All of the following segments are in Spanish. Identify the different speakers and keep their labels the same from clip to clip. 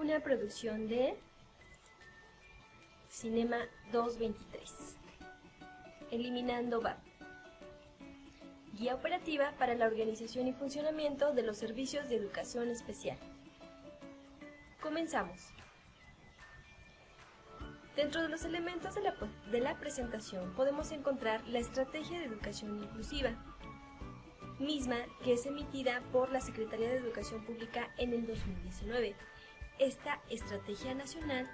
Speaker 1: una producción de Cinema 223. Eliminando VAP. Guía operativa para la organización y funcionamiento de los servicios de educación especial. Comenzamos. Dentro de los elementos de la presentación podemos encontrar la Estrategia de Educación Inclusiva, misma que es emitida por la Secretaría de Educación Pública en el 2019. Esta estrategia nacional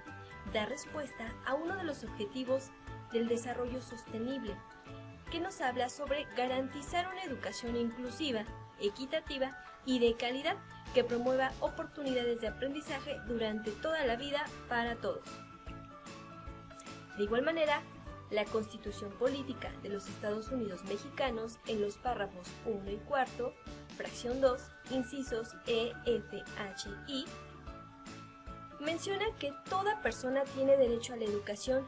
Speaker 1: da respuesta a uno de los objetivos del desarrollo sostenible, que nos habla sobre garantizar una educación inclusiva, equitativa y de calidad que promueva oportunidades de aprendizaje durante toda la vida para todos. De igual manera, la Constitución Política de los Estados Unidos Mexicanos, en los párrafos 1 y 4, fracción 2, incisos E, F, H, I, menciona que toda persona tiene derecho a la educación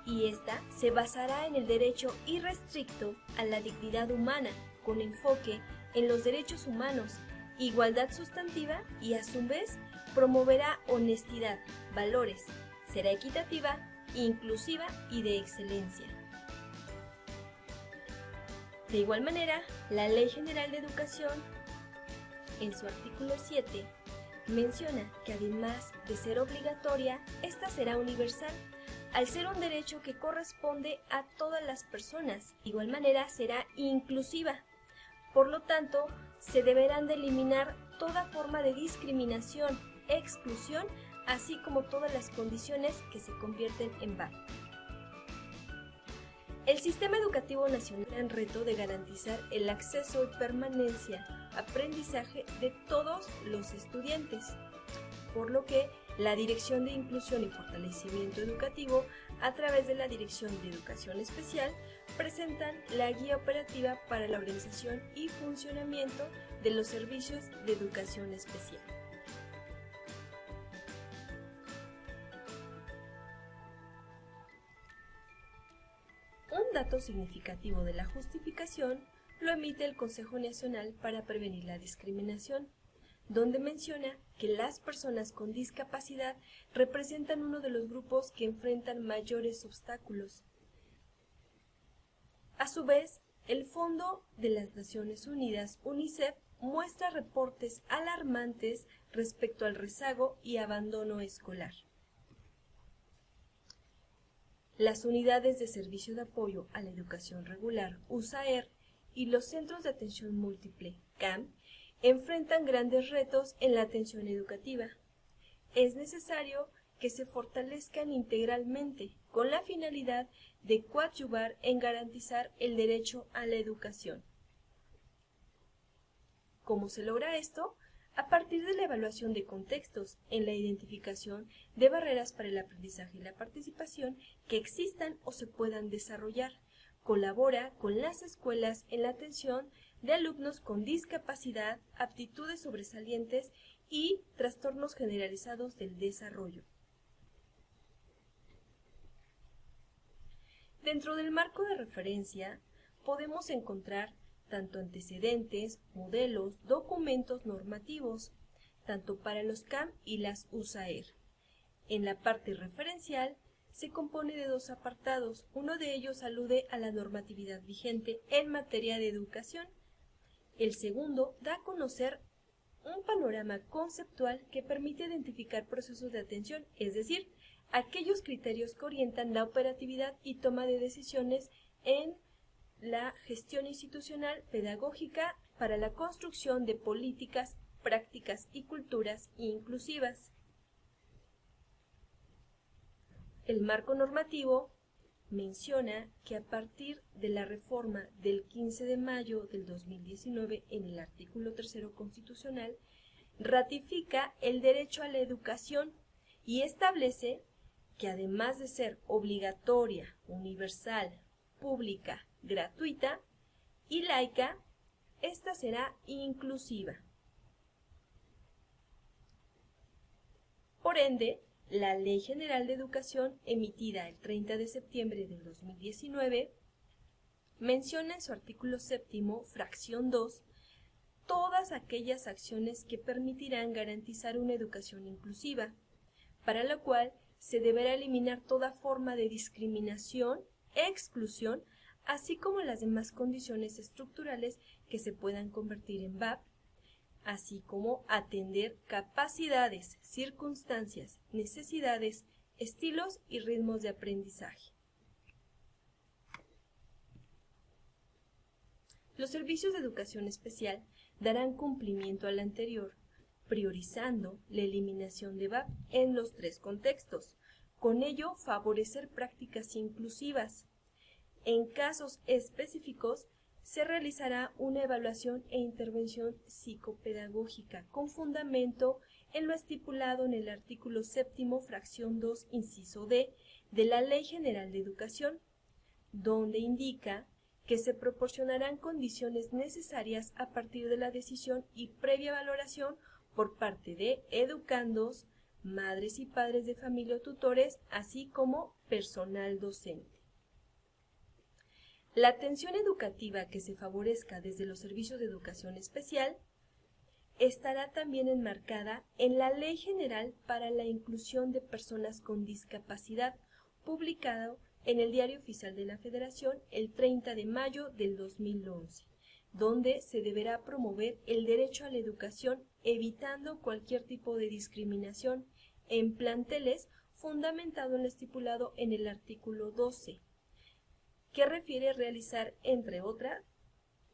Speaker 1: y esta se basará en el derecho irrestricto a la dignidad humana, con enfoque en los derechos humanos, igualdad sustantiva y a su vez promoverá honestidad, valores, será equitativa, inclusiva y de excelencia. De igual manera, la Ley General de Educación, en su artículo 7, menciona que además de ser obligatoria, esta será universal, al ser un derecho que corresponde a todas las personas. De igual manera, será inclusiva. Por lo tanto, se deberán de eliminar toda forma de discriminación, exclusión, así como todas las condiciones que se convierten en VAP. El Sistema Educativo Nacional tiene el reto de garantizar el acceso y permanencia, aprendizaje de todos los estudiantes, por lo que la Dirección de Inclusión y Fortalecimiento Educativo, a través de la Dirección de Educación Especial, presentan la Guía Operativa para la Organización y Funcionamiento de los Servicios de Educación Especial. Un dato significativo de la justificación lo emite el Consejo Nacional para Prevenir la Discriminación, donde menciona que las personas con discapacidad representan uno de los grupos que enfrentan mayores obstáculos. A su vez, el Fondo de las Naciones Unidas, UNICEF, muestra reportes alarmantes respecto al rezago y abandono escolar. Las unidades de servicio de apoyo a la educación regular, USAER, y los centros de atención múltiple, CAM, enfrentan grandes retos en la atención educativa. Es necesario que se fortalezcan integralmente con la finalidad de coadyuvar en garantizar el derecho a la educación. ¿Cómo se logra esto? A partir de la evaluación de contextos, en la identificación de barreras para el aprendizaje y la participación que existan o se puedan desarrollar. Colabora con las escuelas en la atención de alumnos con discapacidad, aptitudes sobresalientes y trastornos generalizados del desarrollo. Dentro del marco de referencia podemos encontrar tanto antecedentes, modelos, documentos normativos, tanto para los CAM y las USAER. En la parte referencial se compone de dos apartados. Uno de ellos alude a la normatividad vigente en materia de educación. El segundo da a conocer un panorama conceptual que permite identificar procesos de atención, es decir, aquellos criterios que orientan la operatividad y toma de decisiones en la gestión institucional pedagógica para la construcción de políticas, prácticas y culturas inclusivas. El marco normativo menciona que a partir de la reforma del 15 de mayo del 2019 en el artículo 3 constitucional, ratifica el derecho a la educación y establece que además de ser obligatoria, universal, pública, gratuita y laica, esta será inclusiva. Por ende, la Ley General de Educación, emitida el 30 de septiembre del 2019, menciona en su artículo 7, fracción 2, todas aquellas acciones que permitirán garantizar una educación inclusiva, para lo cual se deberá eliminar toda forma de discriminación, exclusión, así como las demás condiciones estructurales que se puedan convertir en VAP, así como atender capacidades, circunstancias, necesidades, estilos y ritmos de aprendizaje. Los servicios de educación especial darán cumplimiento al anterior, priorizando la eliminación de VAP en los tres contextos. Con ello, favorecer prácticas inclusivas. En casos específicos, se realizará una evaluación e intervención psicopedagógica con fundamento en lo estipulado en el artículo 7º, fracción 2, inciso D, de la Ley General de Educación, donde indica que se proporcionarán condiciones necesarias a partir de la decisión y previa valoración por parte de educandos, madres y padres de familia o tutores, así como personal docente. La atención educativa que se favorezca desde los servicios de educación especial estará también enmarcada en la Ley General para la Inclusión de Personas con Discapacidad, publicado en el Diario Oficial de la Federación el 30 de mayo del 2011, donde se deberá promover el derecho a la educación evitando cualquier tipo de discriminación en planteles fundamentado en lo estipulado en el artículo 12, que refiere a realizar, entre otras,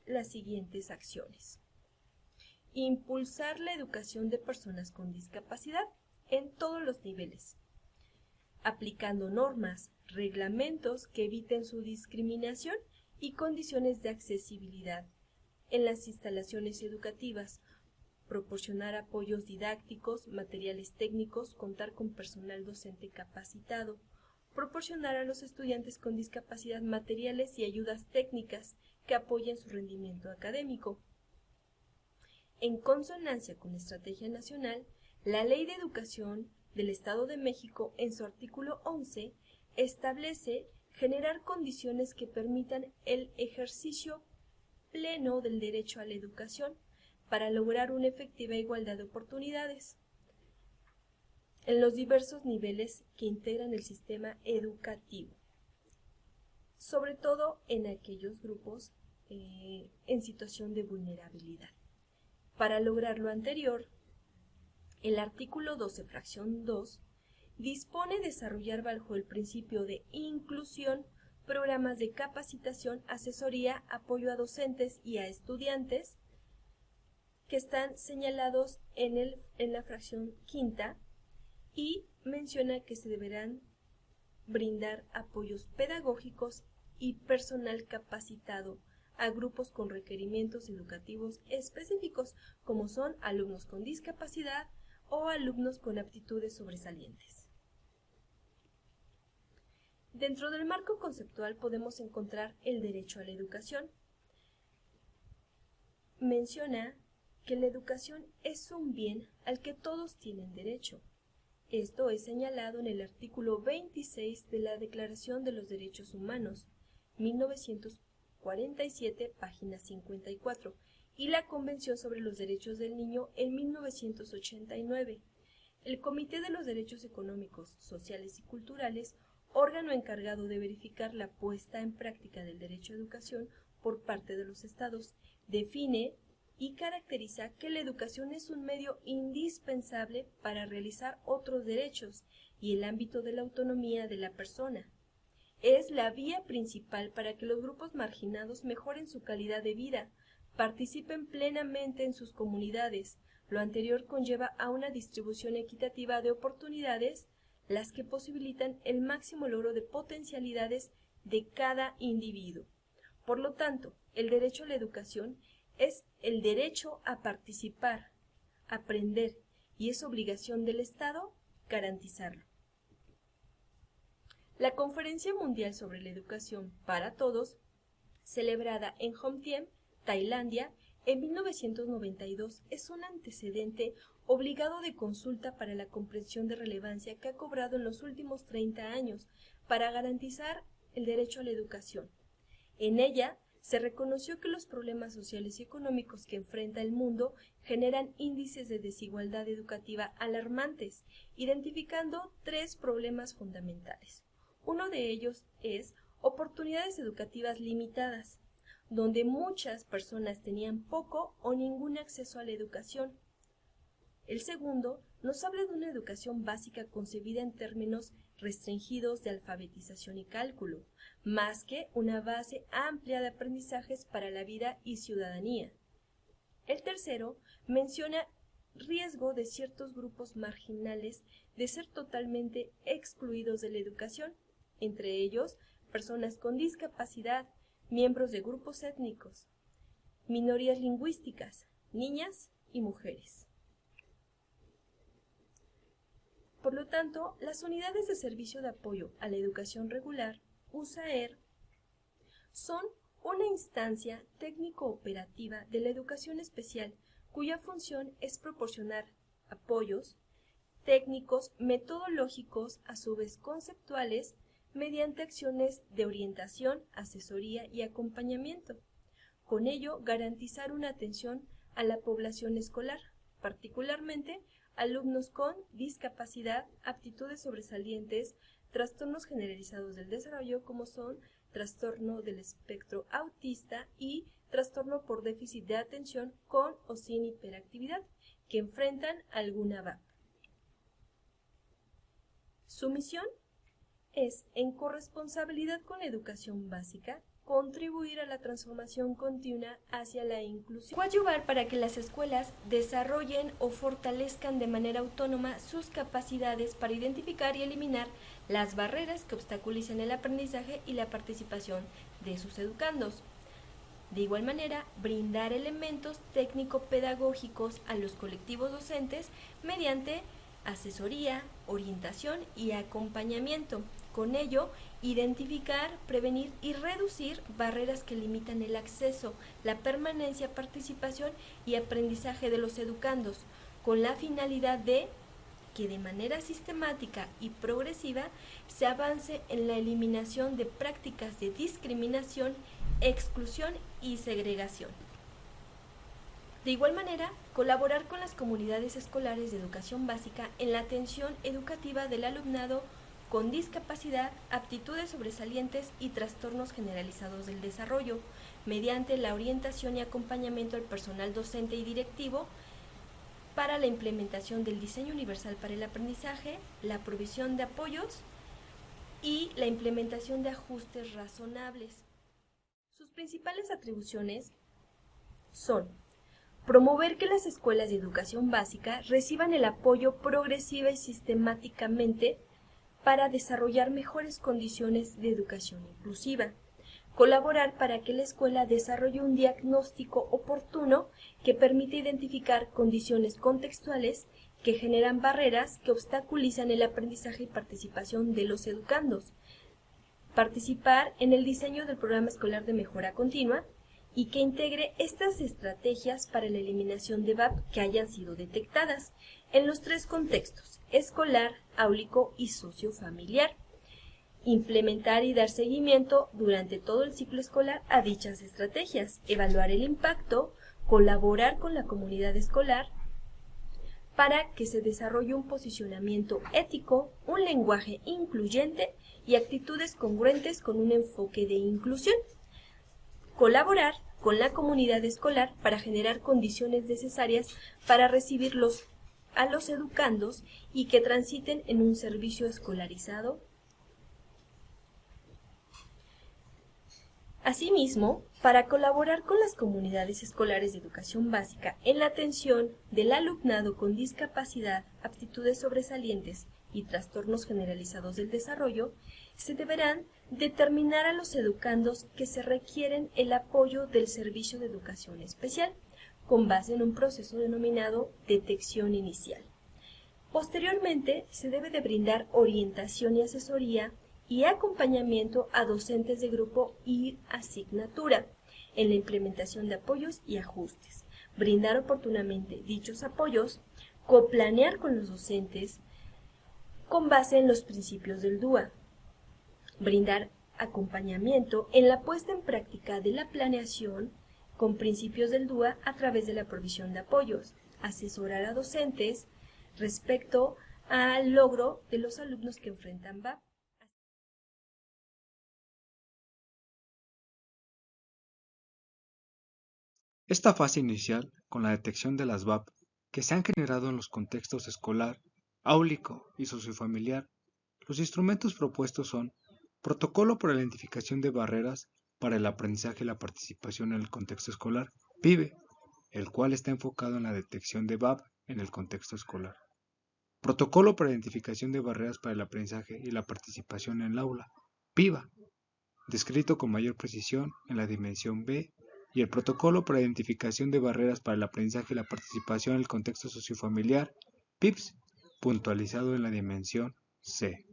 Speaker 1: las siguientes acciones. Impulsar la educación de personas con discapacidad en todos los niveles, aplicando normas, reglamentos que eviten su discriminación y condiciones de accesibilidad en las instalaciones educativas, proporcionar apoyos didácticos, materiales técnicos, contar con personal docente capacitado, proporcionar a los estudiantes con discapacidad materiales y ayudas técnicas que apoyen su rendimiento académico. En consonancia con la Estrategia Nacional, la Ley de Educación del Estado de México, en su artículo 11, establece generar condiciones que permitan el ejercicio pleno del derecho a la educación para lograr una efectiva igualdad de oportunidades en los diversos niveles que integran el sistema educativo, sobre todo en aquellos grupos en situación de vulnerabilidad. Para lograr lo anterior, el artículo 12, fracción 2, dispone desarrollar bajo el principio de inclusión programas de capacitación, asesoría, apoyo a docentes y a estudiantes que están señalados en la fracción quinta, y menciona que se deberán brindar apoyos pedagógicos y personal capacitado a grupos con requerimientos educativos específicos, como son alumnos con discapacidad o alumnos con aptitudes sobresalientes. Dentro del marco conceptual podemos encontrar el derecho a la educación. Menciona que la educación es un bien al que todos tienen derecho. Esto es señalado en el artículo 26 de la Declaración de los Derechos Humanos, 1947, página 54, y la Convención sobre los Derechos del Niño en 1989. El Comité de los Derechos Económicos, Sociales y Culturales, órgano encargado de verificar la puesta en práctica del derecho a educación por parte de los estados, define y caracteriza que la educación es un medio indispensable para realizar otros derechos y el ámbito de la autonomía de la persona. Es la vía principal para que los grupos marginados mejoren su calidad de vida, participen plenamente en sus comunidades. Lo anterior conlleva a una distribución equitativa de oportunidades, las que posibilitan el máximo logro de potencialidades de cada individuo. Por lo tanto, el derecho a la educación es el derecho a participar, aprender, y es obligación del Estado garantizarlo. La Conferencia Mundial sobre la Educación para Todos, celebrada en Homtien, Tailandia, en 1992, es un antecedente obligado de consulta para la comprensión de relevancia que ha cobrado en los últimos 30 años para garantizar el derecho a la educación. En ella se reconoció que los problemas sociales y económicos que enfrenta el mundo generan índices de desigualdad educativa alarmantes, identificando 3 problemas fundamentales. Uno de ellos es oportunidades educativas limitadas, donde muchas personas tenían poco o ningún acceso a la educación. El segundo nos habla de una educación básica concebida en términos restringidos de alfabetización y cálculo, más que una base amplia de aprendizajes para la vida y ciudadanía. El tercero menciona riesgo de ciertos grupos marginales de ser totalmente excluidos de la educación, entre ellos personas con discapacidad, miembros de grupos étnicos, minorías lingüísticas, niñas y mujeres. Por lo tanto, las unidades de servicio de apoyo a la educación regular, USAER, son una instancia técnico-operativa de la educación especial cuya función es proporcionar apoyos técnicos, metodológicos, a su vez conceptuales, mediante acciones de orientación, asesoría y acompañamiento. Con ello, garantizar una atención a la población escolar, particularmente alumnos con discapacidad, aptitudes sobresalientes, trastornos generalizados del desarrollo como son trastorno del espectro autista y trastorno por déficit de atención con o sin hiperactividad, que enfrentan alguna VAP. Su misión es, en corresponsabilidad con la educación básica, contribuir a la transformación continua hacia la inclusión. Coadyuvar para que las escuelas desarrollen o fortalezcan de manera autónoma sus capacidades para identificar y eliminar las barreras que obstaculicen el aprendizaje y la participación de sus educandos. De igual manera, brindar elementos técnico-pedagógicos a los colectivos docentes mediante asesoría, orientación y acompañamiento. Con ello, identificar, prevenir y reducir barreras que limitan el acceso, la permanencia, participación y aprendizaje de los educandos, con la finalidad de que de manera sistemática y progresiva se avance en la eliminación de prácticas de discriminación, exclusión y segregación. De igual manera, colaborar con las comunidades escolares de educación básica en la atención educativa del alumnado con discapacidad, aptitudes sobresalientes y trastornos generalizados del desarrollo, mediante la orientación y acompañamiento al personal docente y directivo para la implementación del diseño universal para el aprendizaje, la provisión de apoyos y la implementación de ajustes razonables. Sus principales atribuciones son promover que las escuelas de educación básica reciban el apoyo progresiva y sistemáticamente para desarrollar mejores condiciones de educación inclusiva. Colaborar para que la escuela desarrolle un diagnóstico oportuno que permita identificar condiciones contextuales que generan barreras que obstaculizan el aprendizaje y participación de los educandos. Participar en el diseño del programa escolar de mejora continua y que integre estas estrategias para la eliminación de VAP que hayan sido detectadas en los 3 contextos: escolar, áulico y sociofamiliar. Implementar y dar seguimiento durante todo el ciclo escolar a dichas estrategias, evaluar el impacto, colaborar con la comunidad escolar para que se desarrolle un posicionamiento ético, un lenguaje incluyente y actitudes congruentes con un enfoque de inclusión. Colaborar con la comunidad escolar para generar condiciones necesarias para recibir a los educandos y que transiten en un servicio escolarizado. Asimismo, para colaborar con las comunidades escolares de educación básica en la atención del alumnado con discapacidad, aptitudes sobresalientes y trastornos generalizados del desarrollo, se deberán determinar a los educandos que se requieren el apoyo del Servicio de Educación Especial, con base en un proceso denominado detección inicial. Posteriormente, se debe de brindar orientación y asesoría y acompañamiento a docentes de grupo y asignatura en la implementación de apoyos y ajustes, brindar oportunamente dichos apoyos, coplanear con los docentes con base en los principios del DUA, brindar acompañamiento en la puesta en práctica de la planeación con principios del DUA a través de la provisión de apoyos, asesorar a docentes respecto al logro de los alumnos que enfrentan VAP.
Speaker 2: Esta fase inicial, con la detección de las VAP que se han generado en los contextos escolar, áulico y sociofamiliar, los instrumentos propuestos son Protocolo para la Identificación de Barreras para el Aprendizaje y la Participación en el Contexto Escolar, PIBE, el cual está enfocado en la detección de VAP en el contexto escolar. Protocolo para la Identificación de Barreras para el Aprendizaje y la Participación en el Aula, PIBA, descrito con mayor precisión en la dimensión B, y el Protocolo para la Identificación de Barreras para el Aprendizaje y la Participación en el Contexto Sociofamiliar, PIPS, puntualizado en la dimensión C.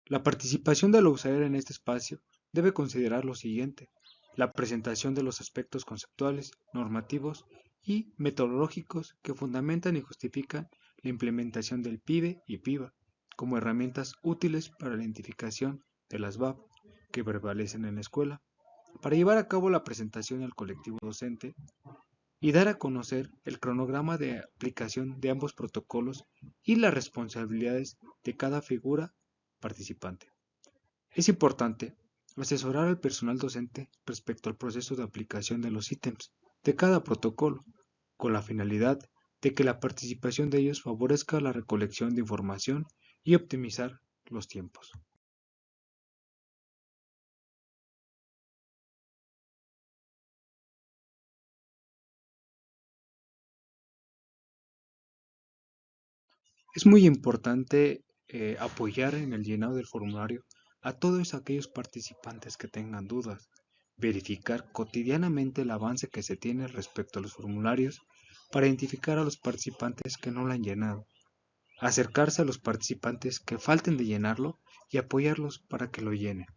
Speaker 2: La participación de la USAER en este espacio debe considerar lo siguiente: la presentación de los aspectos conceptuales, normativos y metodológicos que fundamentan y justifican la implementación del PIBE y PIBA como herramientas útiles para la identificación de las VAP que prevalecen en la escuela, para llevar a cabo la presentación al colectivo docente y dar a conocer el cronograma de aplicación de ambos protocolos y las responsabilidades de cada figura participante. Es importante asesorar al personal docente respecto al proceso de aplicación de los ítems de cada protocolo, con la finalidad de que la participación de ellos favorezca la recolección de información y optimizar los tiempos. Es muy importante apoyar en el llenado del formulario a todos aquellos participantes que tengan dudas, verificar cotidianamente el avance que se tiene respecto a los formularios para identificar a los participantes que no lo han llenado, acercarse a los participantes que falten de llenarlo y apoyarlos para que lo llenen.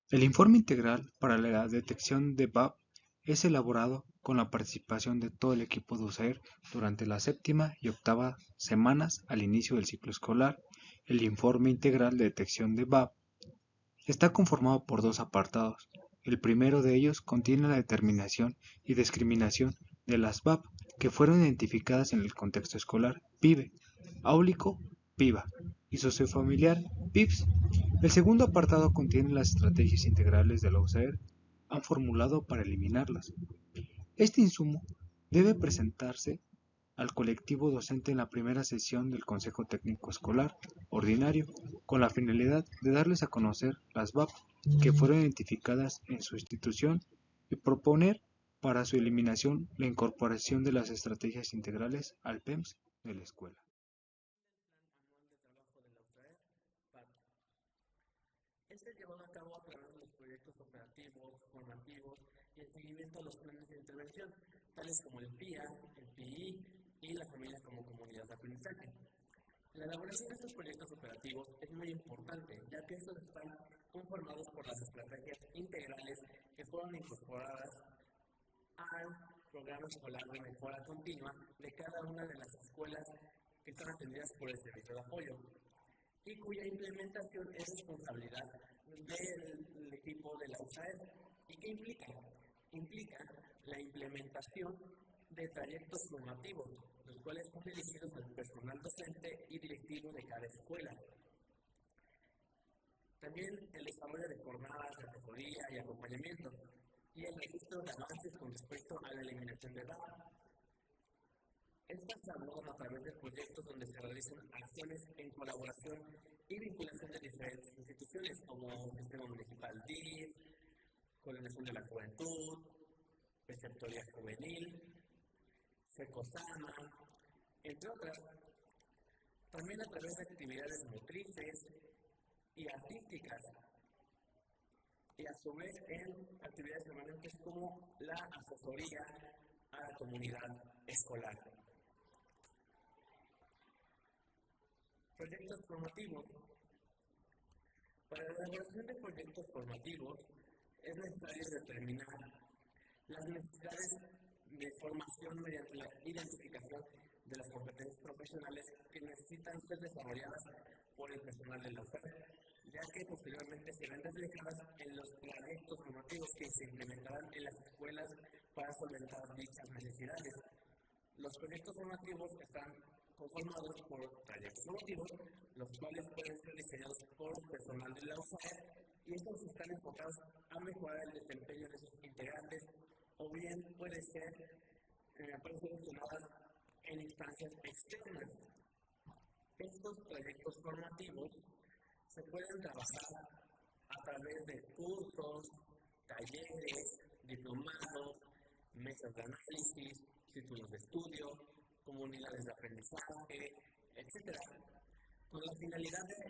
Speaker 2: El informe integral para la detección de VAP es elaborado con la participación de todo el equipo de USAER durante la séptima y octava semanas al inicio del ciclo escolar. El informe integral de detección de VAP está conformado por dos apartados. El primero de ellos contiene la determinación y discriminación de las VAP que fueron identificadas en el contexto escolar, PIBE, áulico, PIBA, y sociofamiliar, PIPS. El segundo apartado contiene las estrategias integrales de la USAER han formulado para eliminarlas. Este insumo debe presentarse al colectivo docente en la primera sesión del Consejo Técnico Escolar ordinario, con la finalidad de darles a conocer las VAP que fueron identificadas en su institución y proponer para su eliminación la incorporación de las estrategias integrales al PEMS de la escuela.
Speaker 3: Este es llevado a cabo a través de los proyectos operativos, formativos y el seguimiento a los planes de intervención, tales como el PIA, el PI y la familia como comunidad de aprendizaje. La elaboración de estos proyectos operativos es muy importante, ya que estos están conformados por las estrategias integrales que fueron incorporadas al programa escolar de mejora continua de cada una de las escuelas que están atendidas por el servicio de apoyo, y cuya implementación es responsabilidad del equipo de la USAER. ¿Y qué implica? Implica la implementación de trayectos formativos, los cuales son dirigidos al personal docente y directivo de cada escuela. También el desarrollo de jornadas de asesoría y acompañamiento, y el registro de avances con respecto a la eliminación de edad. Estas se abordan a través de proyectos donde se realizan acciones en colaboración y vinculación de diferentes instituciones como Sistema Municipal DIF, Coordinación de la Juventud, Preceptoría Juvenil, SECOSAMA, entre otras. También a través de actividades motrices y artísticas, y a su vez en actividades permanentes como la asesoría a la comunidad escolar. Proyectos formativos. Para la elaboración de proyectos formativos es necesario determinar Las necesidades de formación mediante la identificación de las competencias profesionales que necesitan ser desarrolladas por el personal de la USAID, ya que posteriormente se ven reflejadas en los trayectos formativos que se implementarán en las escuelas para solventar dichas necesidades. Los proyectos formativos están conformados por trayectos formativos, los cuales pueden ser diseñados por personal de la USAID y estos están enfocados a mejorar el desempeño de sus integrantes o bien pueden ser gestionadas en instancias externas. Estos trayectos formativos se pueden trabajar a través de cursos, talleres, diplomados, mesas de análisis, círculos de estudio, comunidades de aprendizaje, etc., con la finalidad de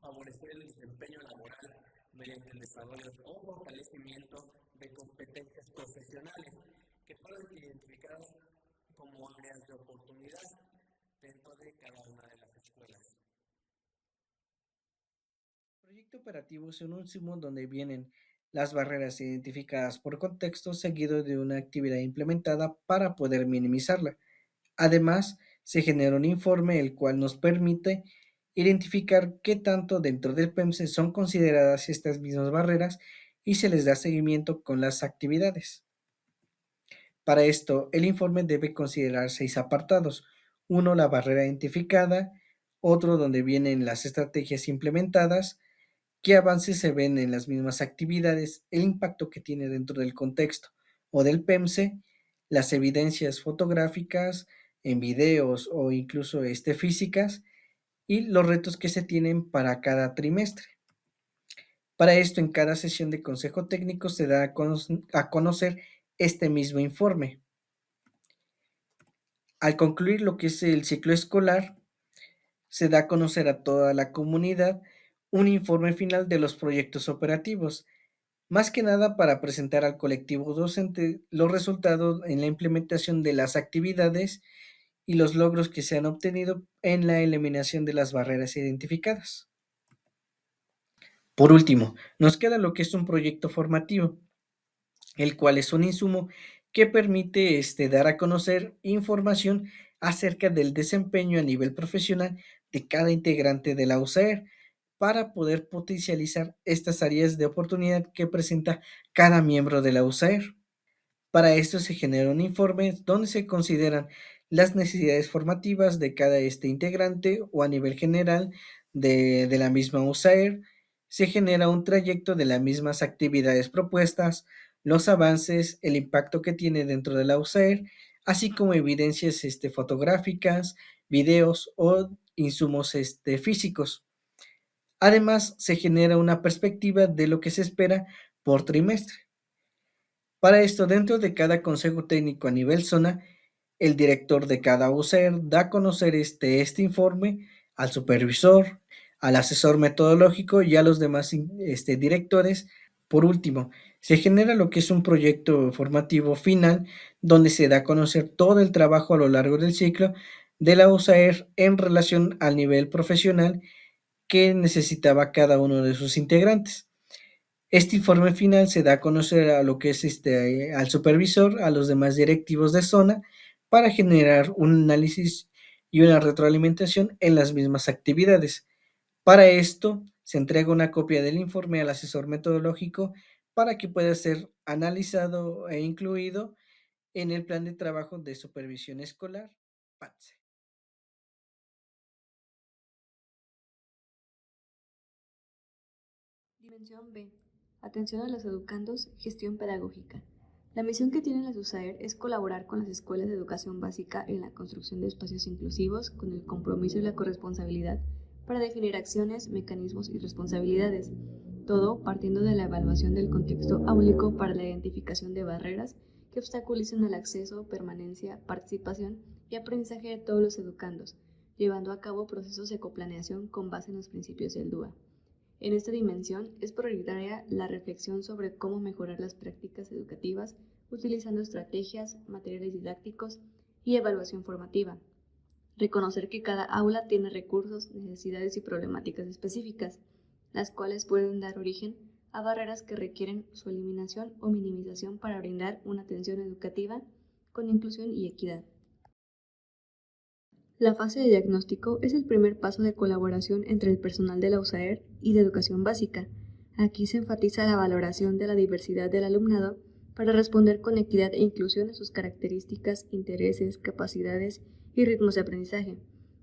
Speaker 3: favorecer el desempeño laboral mediante el desarrollo o fortalecimiento de competencias profesionales que fueron identificadas como áreas de oportunidad dentro de cada una de las escuelas.
Speaker 4: Proyecto operativo es un sumo donde vienen las barreras identificadas por contexto seguido de una actividad implementada para poder minimizarla. Además, se genera un informe el cual nos permite identificar qué tanto dentro del PEMSE son consideradas estas mismas barreras y se les da seguimiento con las actividades. Para esto, el informe debe considerar 6 apartados. Uno, la barrera identificada, otro donde vienen las estrategias implementadas, qué avances se ven en las mismas actividades, el impacto que tiene dentro del contexto o del PEMSE, las evidencias fotográficas, en videos o incluso físicas y los retos que se tienen para cada trimestre. Para esto, en cada sesión de consejo técnico se da a conocer este mismo informe. Al concluir lo que es el ciclo escolar, se da a conocer a toda la comunidad un informe final de los proyectos operativos, más que nada para presentar al colectivo docente los resultados en la implementación de las actividades y los logros que se han obtenido en la eliminación de las barreras identificadas. Por último, nos queda lo que es un proyecto formativo, el cual es un insumo que permite dar a conocer información acerca del desempeño a nivel profesional de cada integrante de la USAER para poder potencializar estas áreas de oportunidad que presenta cada miembro de la USAER. Para esto se genera un informe donde se consideran las necesidades formativas de cada integrante o a nivel general de la misma USAER. Se genera un trayecto de las mismas actividades propuestas, los avances, el impacto que tiene dentro de la USAER, así como evidencias fotográficas, videos o insumos físicos. Además, se genera una perspectiva de lo que se espera por trimestre. Para esto, dentro de cada consejo técnico a nivel zona, el director de cada USAER da a conocer este informe al supervisor, al asesor metodológico y a los demás directores. Por último, se genera lo que es un proyecto formativo final donde se da a conocer todo el trabajo a lo largo del ciclo de la USAER en relación al nivel profesional que necesitaba cada uno de sus integrantes. Este informe final se da a conocer a lo que es al supervisor, a los demás directivos de zona, para generar un análisis y una retroalimentación en las mismas actividades. Para esto, se entrega una copia del informe al asesor metodológico para que pueda ser analizado e incluido en el plan de trabajo de supervisión escolar, PATSE.
Speaker 1: Dimensión B. Atención a los educandos, gestión pedagógica. La misión que tienen las USAER es colaborar con las escuelas de educación básica en la construcción de espacios inclusivos con el compromiso y la corresponsabilidad para definir acciones, mecanismos y responsabilidades, todo partiendo de la evaluación del contexto áulico para la identificación de barreras que obstaculicen el acceso, permanencia, participación y aprendizaje de todos los educandos, llevando a cabo procesos de coplaneación con base en los principios del DUA. En esta dimensión es prioritaria la reflexión sobre cómo mejorar las prácticas educativas utilizando estrategias, materiales didácticos y evaluación formativa. Reconocer que cada aula tiene recursos, necesidades y problemáticas específicas, las cuales pueden dar origen
Speaker 5: a barreras que requieren su eliminación o minimización para brindar una atención educativa con inclusión y equidad. La fase de diagnóstico es el primer paso de colaboración entre el personal de la USAER y de educación básica. Aquí se enfatiza la valoración de la diversidad del alumnado para responder con equidad e inclusión a sus características, intereses, capacidades y ritmos de aprendizaje,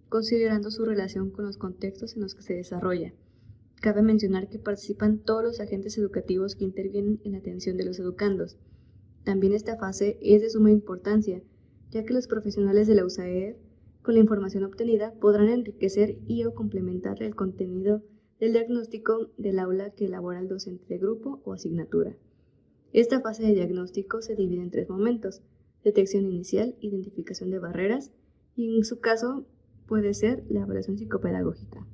Speaker 5: considerando su relación con los contextos en los que se desarrolla. Cabe mencionar que participan todos los agentes educativos que intervienen en la atención de los educandos. También esta fase es de suma importancia, ya que los profesionales de la USAER, con la información obtenida, podrán enriquecer y o complementar el contenido del diagnóstico del aula que elabora el docente de grupo o asignatura. Esta fase de diagnóstico se divide en 3 momentos: detección inicial, identificación de barreras y en su caso puede ser la evaluación psicopedagógica.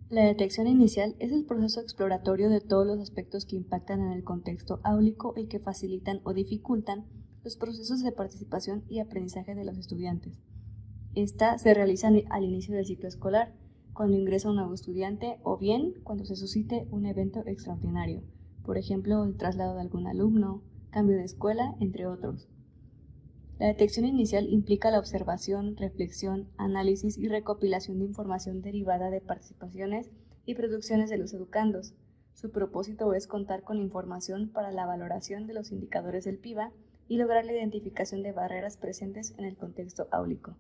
Speaker 5: La detección inicial es el proceso exploratorio de todos los aspectos que impactan en el contexto áulico y que facilitan o dificultan los procesos de participación y aprendizaje de los estudiantes. Esta se realiza al inicio del ciclo escolar, cuando ingresa un nuevo estudiante o bien cuando se suscite un evento extraordinario, por ejemplo, el traslado de algún alumno, cambio de escuela, entre otros. La detección inicial implica la observación, reflexión, análisis y recopilación de información derivada de participaciones y producciones de los educandos. Su propósito es contar con información para la valoración de los indicadores del PIVA y lograr la identificación de barreras presentes en el contexto áulico.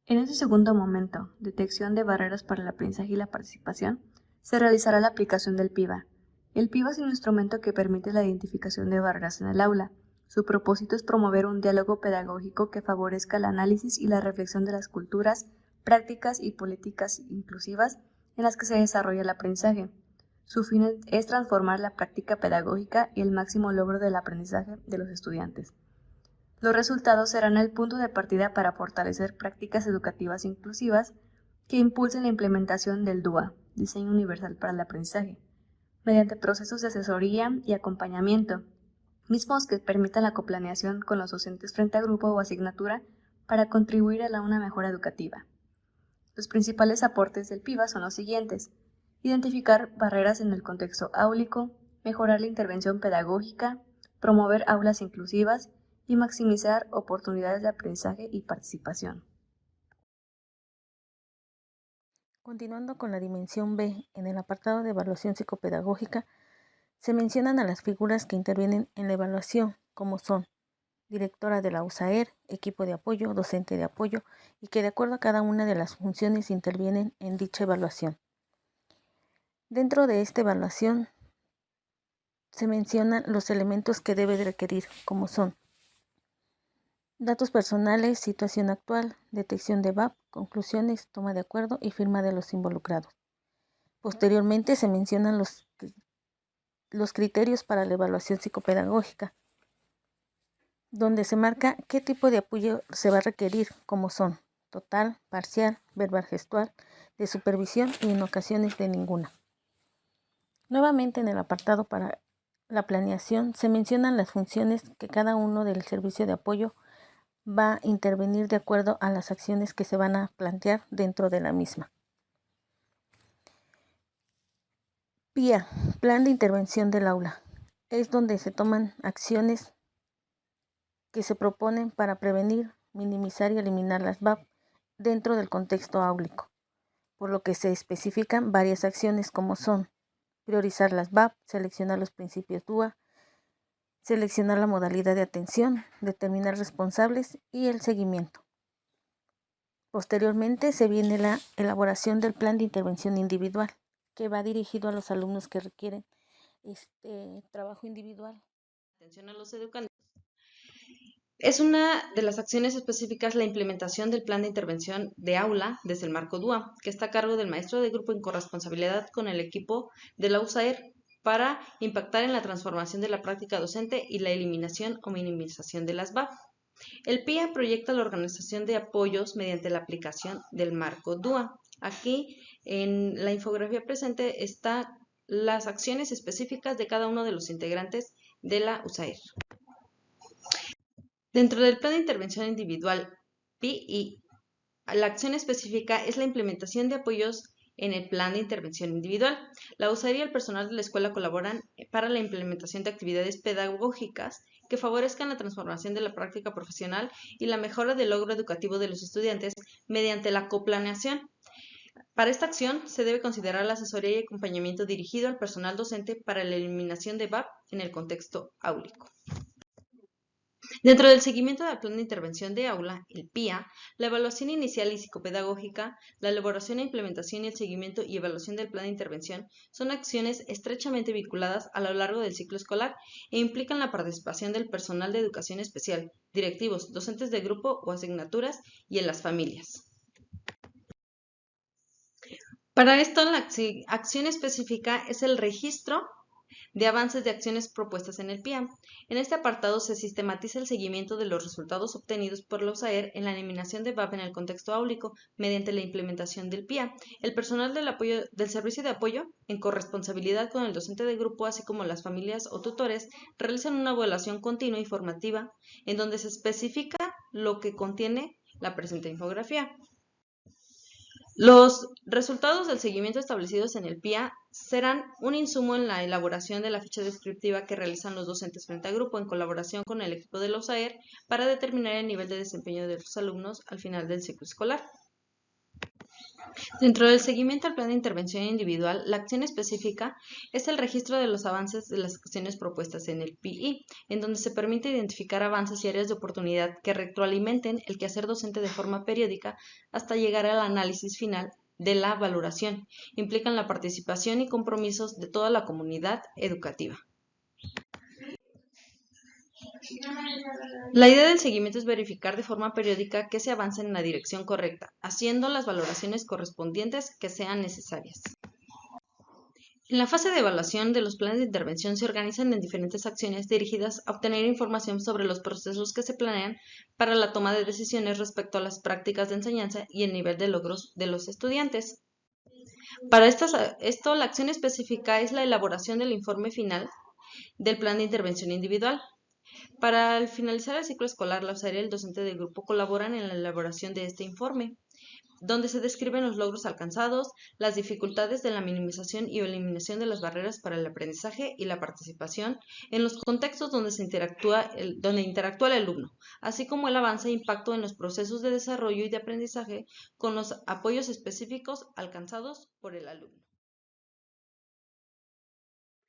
Speaker 5: En este segundo momento, detección de barreras para el aprendizaje y la participación, se realizará la aplicación del PIVA. El PIVA es un instrumento que permite la identificación de barreras en el aula. Su propósito es promover un diálogo pedagógico que favorezca el análisis y la reflexión de las culturas, prácticas y políticas inclusivas en las que se desarrolla el aprendizaje. Su fin es transformar la práctica pedagógica y el máximo logro del aprendizaje de los estudiantes. Los resultados serán el punto de partida para fortalecer prácticas educativas inclusivas que impulsen la implementación del DUA, Diseño Universal para el Aprendizaje, mediante procesos de asesoría y acompañamiento, mismos que permitan la coplaneación con los docentes frente a grupo o asignatura para contribuir a una mejora educativa. Los principales aportes del PIVA son los siguientes: identificar barreras en el contexto áulico, mejorar la intervención pedagógica, promover aulas inclusivas y maximizar oportunidades de aprendizaje y participación.
Speaker 6: Continuando con la dimensión B, en el apartado de evaluación psicopedagógica, se mencionan a las figuras que intervienen en la evaluación, como son directora de la USAER, equipo de apoyo, docente de apoyo, y que de acuerdo a cada una de las funciones intervienen en dicha evaluación. Dentro de esta evaluación se mencionan los elementos que debe de requerir, como son datos personales, situación actual, detección de VAP, conclusiones, toma de acuerdo y firma de los involucrados. Posteriormente se mencionan los criterios para la evaluación psicopedagógica, donde se marca qué tipo de apoyo se va a requerir, como son total, parcial, verbal gestual, de supervisión y en ocasiones de ninguna. Nuevamente en el apartado para la planeación se mencionan las funciones que cada uno del servicio de apoyo va a intervenir de acuerdo a las acciones que se van a plantear dentro de la misma. PIA, Plan de Intervención del Aula, es donde se toman acciones que se proponen para prevenir, minimizar y eliminar las VAP dentro del contexto áulico, por lo que se especifican varias acciones como son priorizar las VAP, seleccionar los principios DUA, seleccionar la modalidad de atención, determinar responsables y el seguimiento. Posteriormente se viene la elaboración del plan de intervención individual, que va dirigido a los alumnos que requieren trabajo individual.
Speaker 7: Atención a los educandos. Es una de las acciones específicas la implementación del plan de intervención de aula desde el marco DUA, que está a cargo del maestro de grupo en corresponsabilidad con el equipo de la USAER para impactar en la transformación de la práctica docente y la eliminación o minimización de las VAP. El PIA proyecta la organización de apoyos mediante la aplicación del marco DUA. Aquí en la infografía presente están las acciones específicas de cada uno de los integrantes de la USAER. Dentro del plan de intervención individual PII, la acción específica es la implementación de apoyos en el plan de intervención individual. La USAIR y el personal de la escuela colaboran para la implementación de actividades pedagógicas que favorezcan la transformación de la práctica profesional y la mejora del logro educativo de los estudiantes mediante la coplaneación. Para esta acción se debe considerar la asesoría y acompañamiento dirigido al personal docente para la eliminación de VAP en el contexto áulico. Dentro del seguimiento del plan de intervención de aula, el PIA, la evaluación inicial y psicopedagógica, la elaboración e implementación y el seguimiento y evaluación del plan de intervención son acciones estrechamente vinculadas a lo largo del ciclo escolar e implican la participación del personal de educación especial, directivos, docentes de grupo o asignaturas y en las familias. Para esto, la acción específica es el registro de avances de acciones propuestas en el PIA. En este apartado se sistematiza el seguimiento de los resultados obtenidos por la USAER en la eliminación de VAP en el contexto áulico mediante la implementación del PIA. El personal del servicio de apoyo, en corresponsabilidad con el docente de grupo, así como las familias o tutores, realizan una evaluación continua y formativa en donde se especifica lo que contiene la presente infografía. Los resultados del seguimiento establecidos en el PIA serán un insumo en la elaboración de la ficha descriptiva que realizan los docentes frente a grupo en colaboración con el equipo de la USAER para determinar el nivel de desempeño de los alumnos al final del ciclo escolar. Dentro del seguimiento al plan de intervención individual, la acción específica es el registro de los avances de las acciones propuestas en el PI, en donde se permite identificar avances y áreas de oportunidad que retroalimenten el quehacer docente de forma periódica hasta llegar al análisis final de la valoración. Implican la participación y compromisos de toda la comunidad educativa. La idea del seguimiento es verificar de forma periódica que se avance en la dirección correcta, haciendo las valoraciones correspondientes que sean necesarias. En la fase de evaluación de los planes de intervención se organizan en diferentes acciones dirigidas a obtener información sobre los procesos que se planean para la toma de decisiones respecto a las prácticas de enseñanza y el nivel de logros de los estudiantes. Para esto, la acción específica es la elaboración del informe final del plan de intervención individual. Para al finalizar el ciclo escolar, la USAER y el docente del grupo colaboran en la elaboración de este informe, donde se describen los logros alcanzados, las dificultades de la minimización y eliminación de las barreras para el aprendizaje y la participación en los contextos donde interactúa el alumno, así como el avance e impacto en los procesos de desarrollo y de aprendizaje con los apoyos específicos alcanzados por el alumno.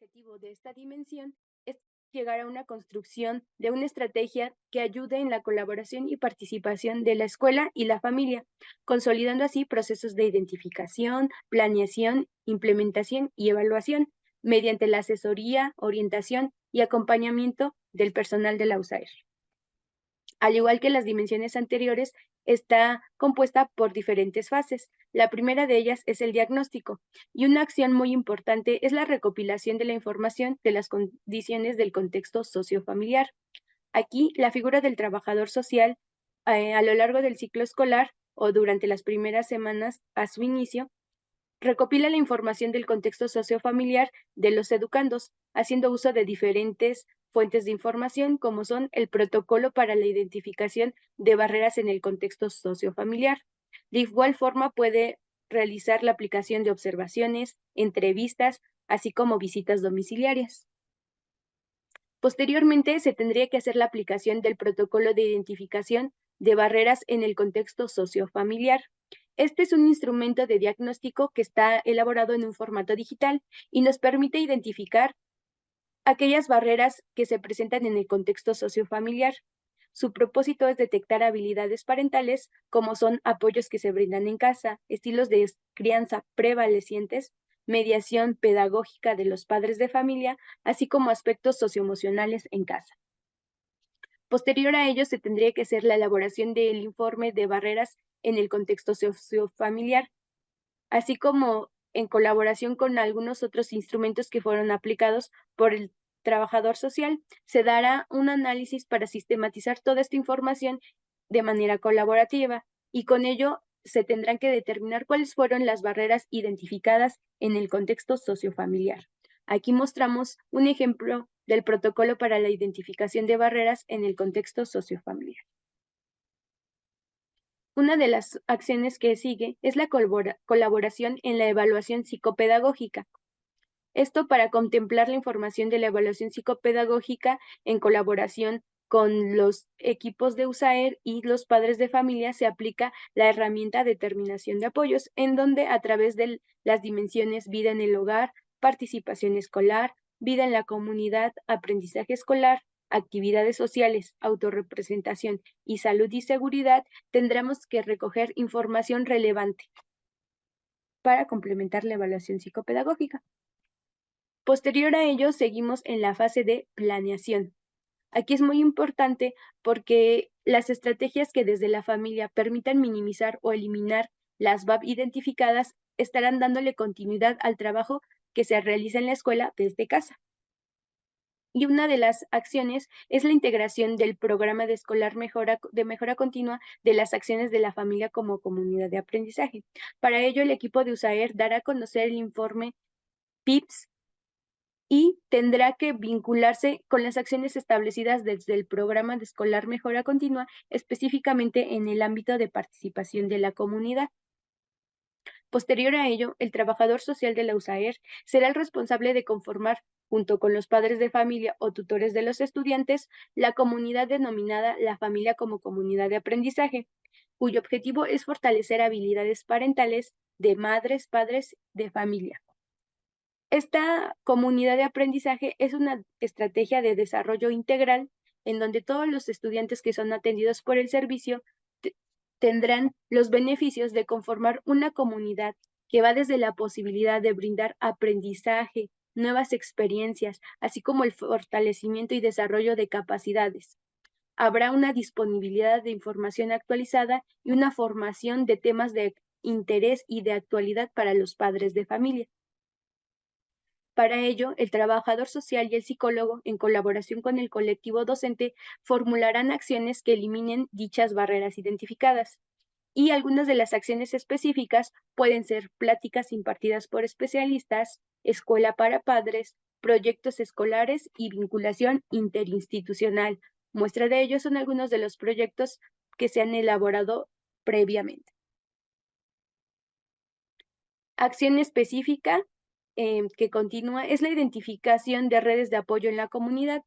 Speaker 8: El objetivo de esta dimensión es llegar a una construcción de una estrategia que ayude en la colaboración y participación de la escuela y la familia, consolidando así procesos de identificación, planeación, implementación y evaluación mediante la asesoría, orientación y acompañamiento del personal de la USAER. Al igual que las dimensiones anteriores, está compuesta por diferentes fases. La primera de ellas es el diagnóstico, y una acción muy importante es la recopilación de la información de las condiciones del contexto sociofamiliar. Aquí, la figura del trabajador social, a lo largo del ciclo escolar o durante las primeras semanas a su inicio, recopila la información del contexto sociofamiliar de los educandos, haciendo uso de diferentes fuentes de información, como son el protocolo para la identificación de barreras en el contexto sociofamiliar. De igual forma, puede realizar la aplicación de observaciones, entrevistas, así como visitas domiciliarias. Posteriormente, se tendría que hacer la aplicación del protocolo de identificación de barreras en el contexto sociofamiliar. Este es un instrumento de diagnóstico que está elaborado en un formato digital y nos permite identificar aquellas barreras que se presentan en el contexto sociofamiliar. Su propósito es detectar habilidades parentales, como son apoyos que se brindan en casa, estilos de crianza prevalecientes, mediación pedagógica de los padres de familia, así como aspectos socioemocionales en casa. Posterior a ello, se tendría que hacer la elaboración del informe de barreras en el contexto sociofamiliar, así como en colaboración con algunos otros instrumentos que fueron aplicados por el trabajador social, se dará un análisis para sistematizar toda esta información de manera colaborativa y con ello se tendrán que determinar cuáles fueron las barreras identificadas en el contexto sociofamiliar. Aquí mostramos un ejemplo del protocolo para la identificación de barreras en el contexto sociofamiliar. Una de las acciones que sigue es la colaboración en la evaluación psicopedagógica. Esto para contemplar la información de la evaluación psicopedagógica en colaboración con los equipos de USAER y los padres de familia se aplica la herramienta determinación de apoyos, en donde a través de las dimensiones vida en el hogar, participación escolar, vida en la comunidad, aprendizaje escolar, actividades sociales, autorrepresentación y salud y seguridad, tendremos que recoger información relevante para complementar la evaluación psicopedagógica. Posterior a ello, seguimos en la fase de planeación. Aquí es muy importante porque las estrategias que desde la familia permitan minimizar o eliminar las VAP identificadas estarán dándole continuidad al trabajo que se realiza en la escuela desde casa. Y una de las acciones es la integración del programa de de mejora continua de las acciones de la familia como comunidad de aprendizaje. Para ello, el equipo de USAER dará a conocer el informe PIPS y tendrá que vincularse con las acciones establecidas desde el programa de escolar mejora continua, específicamente en el ámbito de participación de la comunidad. Posterior a ello, el trabajador social de la USAER será el responsable de conformar, junto con los padres de familia o tutores de los estudiantes, la comunidad denominada la familia como comunidad de aprendizaje, cuyo objetivo es fortalecer habilidades parentales de madres, padres de familia. Esta comunidad de aprendizaje es una estrategia de desarrollo integral en donde todos los estudiantes que son atendidos por el servicio tendrán los beneficios de conformar una comunidad que va desde la posibilidad de brindar aprendizaje, nuevas experiencias, así como el fortalecimiento y desarrollo de capacidades. Habrá una disponibilidad de información actualizada y una formación de temas de interés y de actualidad para los padres de familia. Para ello, el trabajador social y el psicólogo, en colaboración con el colectivo docente, formularán acciones que eliminen dichas barreras identificadas. Y algunas de las acciones específicas pueden ser pláticas impartidas por especialistas, escuela para padres, proyectos escolares y vinculación interinstitucional. Muestra de ello son algunos de los proyectos que se han elaborado previamente. Acción específica que continúa es la identificación de redes de apoyo en la comunidad.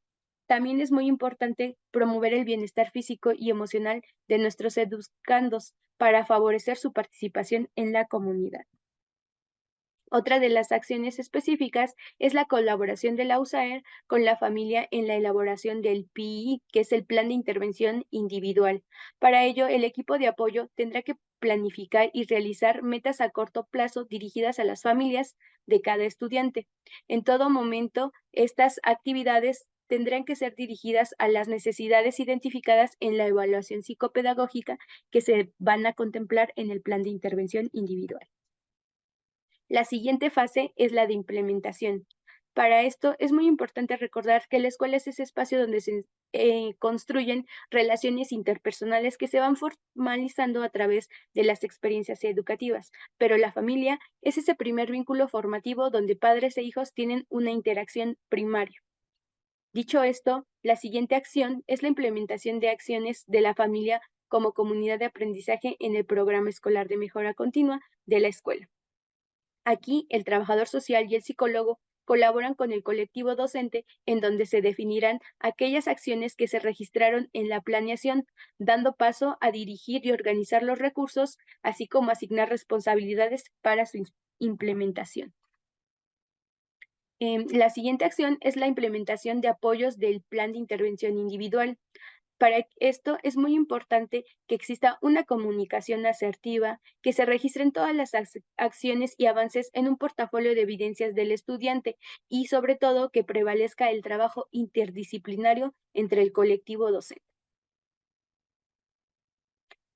Speaker 8: También es muy importante promover el bienestar físico y emocional de nuestros educandos para favorecer su participación en la comunidad. Otra de las acciones específicas es la colaboración de la USAER con la familia en la elaboración del PII, que es el Plan de Intervención Individual. Para ello, el equipo de apoyo tendrá que planificar y realizar metas a corto plazo dirigidas a las familias de cada estudiante. En todo momento, estas actividades tendrán que ser dirigidas a las necesidades identificadas en la evaluación psicopedagógica que se van a contemplar en el plan de intervención individual. La siguiente fase es la de implementación. Para esto es muy importante recordar que la escuela es ese espacio donde se construyen relaciones interpersonales que se van formalizando a través de las experiencias educativas, pero la familia es ese primer vínculo formativo donde padres e hijos tienen una interacción primaria. Dicho esto, la siguiente acción es la implementación de acciones de la familia como comunidad de aprendizaje en el programa escolar de mejora continua de la escuela. Aquí, el trabajador social y el psicólogo colaboran con el colectivo docente en donde se definirán aquellas acciones que se registraron en la planeación, dando paso a dirigir y organizar los recursos, así como asignar responsabilidades para su implementación. La siguiente acción es la implementación de apoyos del plan de intervención individual. Para esto es muy importante que exista una comunicación asertiva, que se registren todas las acciones y avances en un portafolio de evidencias del estudiante y sobre todo que prevalezca el trabajo interdisciplinario entre el colectivo docente.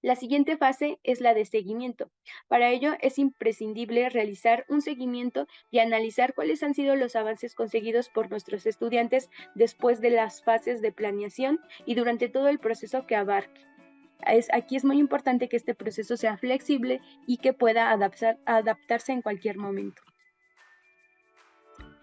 Speaker 8: La siguiente fase es la de seguimiento. Para ello es imprescindible realizar un seguimiento y analizar cuáles han sido los avances conseguidos por nuestros estudiantes después de las fases de planeación y durante todo el proceso que abarque. Aquí es muy importante que este proceso sea flexible y que pueda adaptarse en cualquier momento.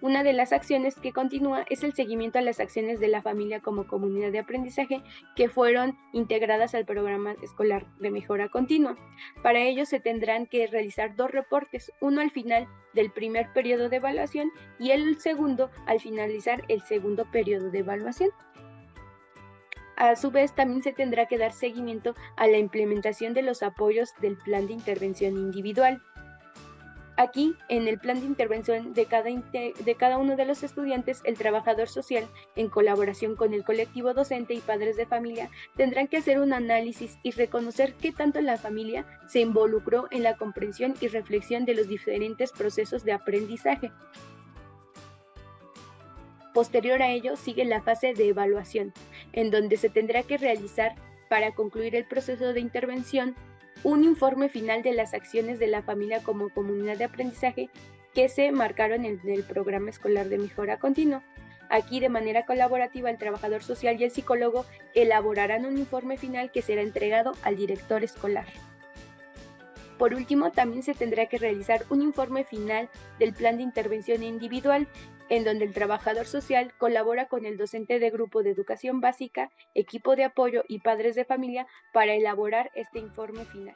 Speaker 8: Una de las acciones que continúa es el seguimiento a las acciones de la familia como comunidad de aprendizaje que fueron integradas al programa escolar de mejora continua. Para ello se tendrán que realizar 2 reportes, uno al final del primer periodo de evaluación y el segundo al finalizar el segundo periodo de evaluación. A su vez, también se tendrá que dar seguimiento a la implementación de los apoyos del plan de intervención individual. Aquí, en el plan de intervención de cada uno de los estudiantes, el trabajador social, en colaboración con el colectivo docente y padres de familia, tendrán que hacer un análisis y reconocer qué tanto la familia se involucró en la comprensión y reflexión de los diferentes procesos de aprendizaje. Posterior a ello, sigue la fase de evaluación, en donde se tendrá que realizar, para concluir el proceso de intervención, un informe final de las acciones de la familia como comunidad de aprendizaje que se marcaron en el programa escolar de mejora continua. Aquí, de manera colaborativa, el trabajador social y el psicólogo elaborarán un informe final que será entregado al director escolar. Por último, también se tendrá que realizar un informe final del plan de intervención individual, en donde el trabajador social colabora con el docente de grupo de educación básica, equipo de apoyo y padres de familia para elaborar este informe final.